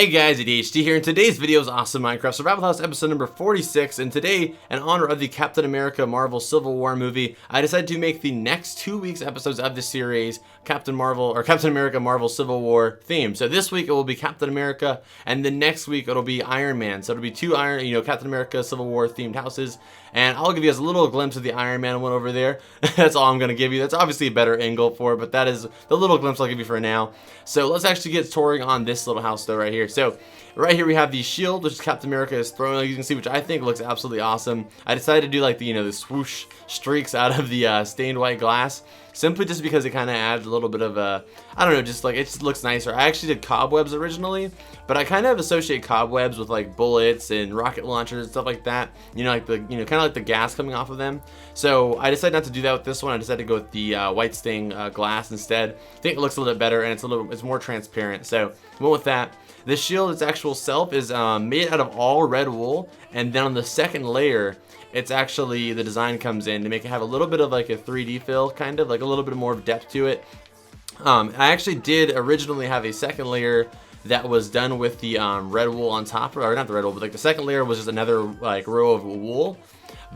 Hey guys, ADHD here, and today's video is Awesome Minecraft Survival House episode number 46, and today, in honor of the Captain America Marvel Civil War movie, I decided to make the next 2 weeks episodes of the series Captain America Marvel Civil War theme. So this week it will be Captain America, and the next week it'll be Iron Man. So it'll be two Captain America Civil War themed houses, and I'll give you guys a little glimpse of the Iron Man one over there. That's all I'm going to give you. That's obviously a better angle for it, but that is the little glimpse I'll give you for now. So let's actually get touring on this little house though right here. So right here we have the shield, which Captain America is throwing, like you can see, which I think looks absolutely awesome. I decided to do like the the swoosh streaks out of the stained white glass, simply just because it kind of adds a little bit of a, I don't know, just like it just looks nicer. I actually did cobwebs originally, but I kind of associate cobwebs with like bullets and rocket launchers and stuff like that. Like the kind of like the gas coming off of them. So I decided not to do that with this one. I decided to go with the white stained glass instead. I think it looks a little bit better and it's more transparent. So I went with that. The shield, its actual self, is made out of all red wool, and then on the second layer, it's actually, the design comes in to make it have a little bit of like a 3D feel, kind of like a little bit more of depth to it. I actually did originally have a second layer that was done with the red wool on top, or not the red wool, but like the second layer was just another like row of wool.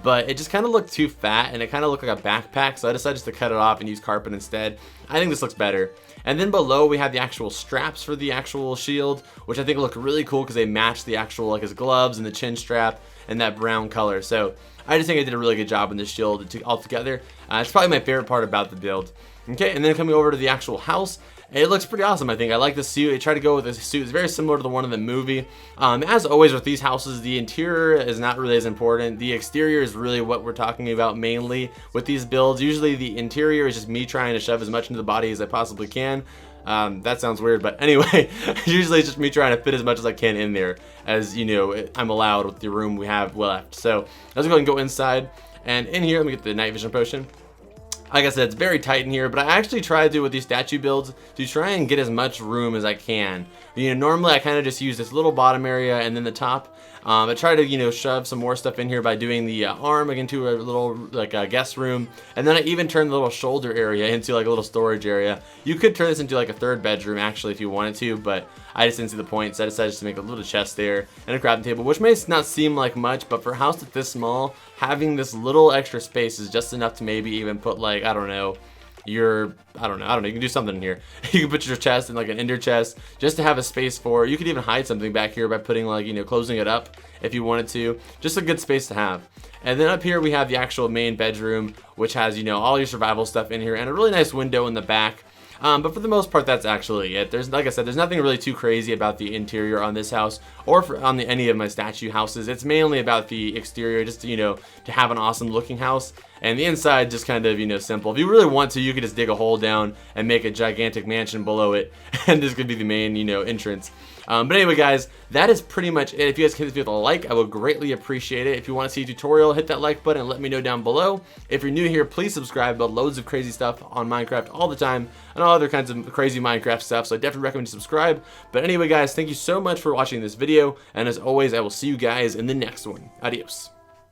But it just kind of looked too fat, and it kind of looked like a backpack, so I decided just to cut it off and use carpet instead. I think this looks better. And then below we have the actual straps for the actual shield, which I think look really cool because they match the actual, like his gloves and the chin strap and that brown color. So I just think I did a really good job in this shield all together. It's probably my favorite part about the build. Okay, and then coming over to the actual house, it looks pretty awesome, I think. I like the suit. I tried to go with a suit. It's very similar to the one in the movie. As always with these houses, the interior is not really as important. The exterior is really what we're talking about mainly with these builds. Usually the interior is just me trying to shove as much into the body as I possibly can. That sounds weird, but anyway, usually it's just me trying to fit as much as I can in there, as I'm allowed with the room we have left. So let's go ahead and go inside. And in here, let me get the night vision potion. Like I said, it's very tight in here, but I actually try to do with these statue builds to try and get as much room as I can. Normally I kind of just use this little bottom area and then the top. I try to, shove some more stuff in here by doing the arm into a little like guest room, and then I even turn the little shoulder area into like a little storage area. You could turn this into like a third bedroom actually if you wanted to, but I just didn't see the point, so I decided just to make a little chest there and a crafting table, which may not seem like much, but for a house that's this small, having this little extra space is just enough to maybe even put like, I don't know, you can do something in here. You can put your chest in like an ender chest just to have a space for. You could even hide something back here by putting like, closing it up if you wanted to. Just a good space to have. And then up here we have the actual main bedroom, which has, all your survival stuff in here and a really nice window in the back. But for the most part, that's actually it. Like I said, there's nothing really too crazy about the interior on this house or on any of my statue houses. It's mainly about the exterior, just to have an awesome looking house, and the inside just kind of simple. If you really want to, you could just dig a hole down and make a gigantic mansion below it, and this could be the main entrance. But anyway, guys, that is pretty much it. If you guys can hit this video with a like, I would greatly appreciate it. If you want to see a tutorial, hit that like button and let me know down below. If you're new here, please subscribe. About loads of crazy stuff on Minecraft all the time and all other kinds of crazy Minecraft stuff, so I definitely recommend you subscribe. But anyway, guys, thank you so much for watching this video, and as always, I will see you guys in the next one. Adios.